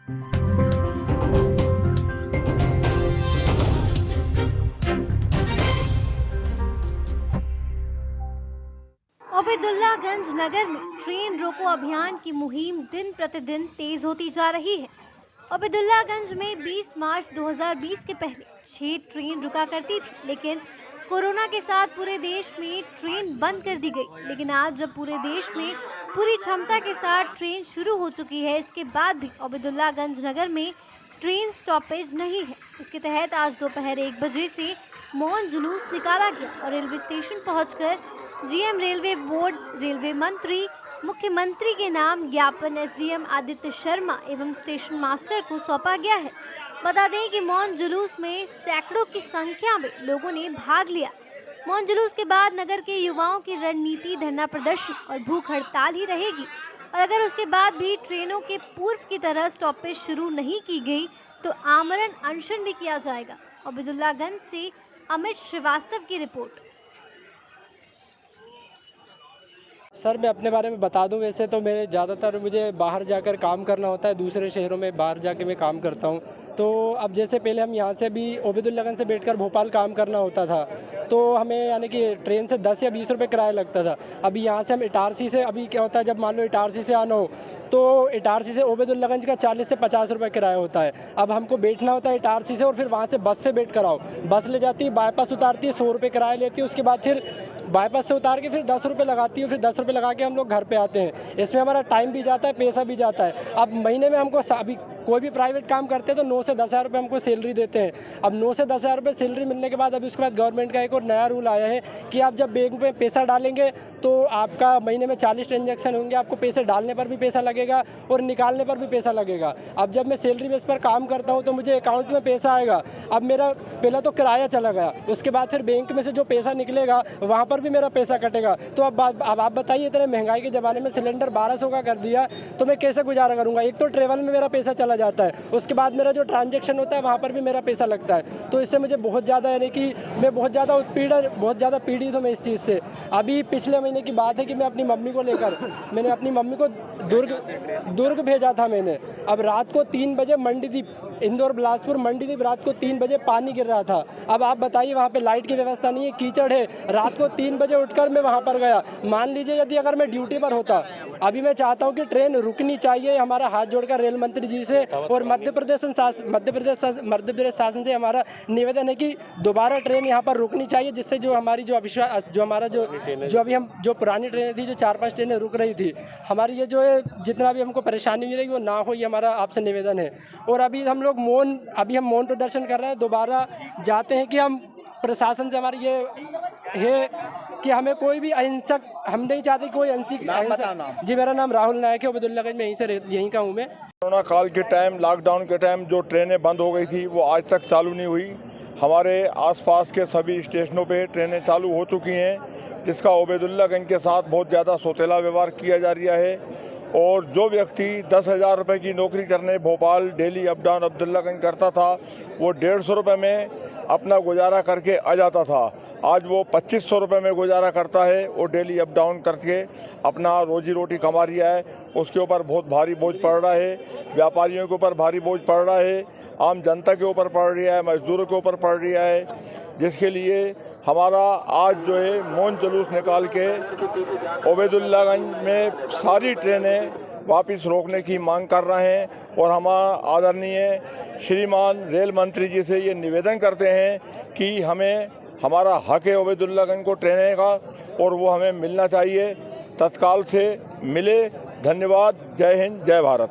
ओबेदुल्लागंज नगर में ट्रेन रोको अभियान की मुहिम दिन प्रतिदिन तेज होती जा रही है। ओबेदुल्लागंज में 20 मार्च 2020 के पहले 6 ट्रेन रुका करती थी, लेकिन कोरोना के साथ पूरे देश में ट्रेन बंद कर दी गई। लेकिन आज जब पूरे देश में पूरी क्षमता के साथ ट्रेन शुरू हो चुकी है, इसके बाद भी ओबेदुल्लागंज नगर में ट्रेन स्टॉपेज नहीं है। इसके तहत आज दोपहर 1 बजे से मौन जुलूस निकाला गया और रेलवे स्टेशन पहुंचकर जीएम रेलवे बोर्ड, रेलवे मंत्री, मुख्यमंत्री के नाम ज्ञापन एसडीएम आदित्य शर्मा एवं स्टेशन मास्टर को सौंपा गया है। बता दें कि मौन जुलूस में सैकड़ों की संख्या में लोगों ने भाग लिया। मौन जुलूस के बाद नगर के युवाओं की रणनीति धरना प्रदर्शन और भूख हड़ताल ही रहेगी। और अगर उसके बाद भी ट्रेनों के पूर्व की तरह स्टॉपेज शुरू नहीं की गई तो आमरण अनशन भी किया जाएगा। ओबेदुल्लागंज से अमित श्रीवास्तव की रिपोर्ट। सर, मैं अपने बारे में बता दूं, वैसे तो मेरे ज़्यादातर मुझे बाहर जाकर काम करना होता है, दूसरे शहरों में बाहर जाके मैं काम करता हूं। तो अब जैसे पहले हम यहाँ से भी ओबेदुल्लागंज से बैठकर भोपाल काम करना होता था, तो हमें यानी कि ट्रेन से 10 या 20 रुपये किराया लगता था। अभी यहाँ से हम इटारसी से, अभी क्या होता है, जब मान लो इटारसी से आना हो तो इटारसी से ओबेदुल्लागंज का 40 से 50 रुपये किराया होता है। अब हमको बैठना होता है इटारसी से और फिर वहाँ से बस से बैठ कर आओ। बस ले जाती है, बाईपास उतारती है, 100 रुपये किराया लेती है। उसके बाद फिर बाईपास से उतार के फिर 10 रुपये लगाती है, फिर 10 रुपये लगा के हम लोग घर पे आते हैं। इसमें हमारा टाइम भी जाता है, पैसा भी जाता है। अब महीने में हमको अभी कोई भी प्राइवेट काम करते हैं तो 9 से 10 हज़ार रुपये हमको सैलरी देते हैं। अब 9 से 10 हज़ार रुपये सैलरी मिलने के बाद अभी उसके बाद गवर्नमेंट का एक और नया रूल आया है कि आप जब बैंक में पैसा डालेंगे तो आपका महीने में 40 ट्रांजेक्शन होंगे, आपको पैसे डालने पर भी पैसा लगेगा और निकालने पर भी पैसा लगेगा। अब जब मैं सैलरी बेस पर काम करता हूँ तो मुझे अकाउंट में पैसा आएगा। अब मेरा पहला तो किराया चला गया, उसके बाद फिर बैंक में से जो पैसा निकलेगा वहाँ पर भी मेरा पैसा कटेगा। तो अब आप बताइए, इतने महंगाई के ज़माने में सिलेंडर 1200 का कर दिया तो मैं कैसे गुजारा करूँगा। एक तो ट्रेवल में मेरा पैसा चला जाता है, उसके बाद मेरा जो ट्रांजैक्शन होता है वहाँ पर भी मेरा पैसा लगता है। तो इससे मुझे बहुत ज़्यादा, यानी कि मैं बहुत ज़्यादा पीड़ित हूँ मैं इस चीज़ से। अभी पिछले महीने की बात है कि मैं अपनी मम्मी को लेकर, मैंने अपनी मम्मी को दुर्ग भेजा था मैंने। अब रात को 3 बजे मंडीदीप, इंदौर बिलासपुर मंडीदीप, रात को 3 बजे पानी गिर रहा था। अब आप बताइए, वहाँ पे लाइट की व्यवस्था नहीं है, कीचड़ है। रात को 3 बजे उठकर मैं वहाँ पर गया। मान लीजिए यदि अगर मैं ड्यूटी पर होता, अभी मैं चाहता हूँ कि ट्रेन रुकनी चाहिए। हमारा हाथ जोड़कर रेल मंत्री जी से और मध्य प्रदेश शासन से हमारा निवेदन है कि दोबारा ट्रेन यहाँ पर रुकनी चाहिए, जिससे जो हमारी जो अविश्वास, जो हमारा जो अभी हम जो पुरानी ट्रेनें थी, जो 4-5 ट्रेनें रुक रही थी, हमारी ये जो है जितना भी हमको परेशानी हुई रही वो ना हो, ये हमारा आपसे निवेदन है। और अभी हम मौन प्रदर्शन कर रहे हैं, दोबारा जाते हैं कि हम प्रशासन से, हमारी ये है कि हमें कोई भी अहिंसक, हम नहीं चाहते कोई अहिंसक। जी, मेरा नाम राहुल नायक है, ओबेदुल्लागंज में यहीं का हूँ मैं। कोरोना काल के टाइम, लॉकडाउन के टाइम जो ट्रेनें बंद हो गई थी वो आज तक चालू नहीं हुई। हमारे आसपास के सभी स्टेशनों पे ट्रेनें चालू हो चुकी हैं, जिसका ओबेदुल्लागंज के साथ बहुत ज़्यादा सौतेला व्यवहार किया जा रहा है। और जो व्यक्ति 10,000 रुपये की नौकरी करने Bhopal daily up down Abdullaganj करता था, वो 150 रुपये में अपना गुजारा करके आ जाता था। आज वो 2500 रुपये में गुजारा करता है और डेली अप डाउन करके अपना रोजी रोटी कमा रहा है। उसके ऊपर बहुत भारी बोझ पड़ रहा है, व्यापारियों के ऊपर भारी बोझ पड़ रहा है, आम जनता के ऊपर पड़ रहा है, मजदूरों के ऊपर पड़ रहा है, जिसके लिए हमारा आज जो है मौन जुलूस निकाल के ओबेदुल्लागंज में सारी ट्रेनें वापस रोकने की मांग कर रहे हैं। और हम आदरणीय श्रीमान रेल मंत्री जी से ये निवेदन करते हैं कि हमें, हमारा हक है ओबेदुल्लागंज को ट्रेनें का, और वो हमें मिलना चाहिए, तत्काल से मिले। धन्यवाद। जय हिंद, जय भारत।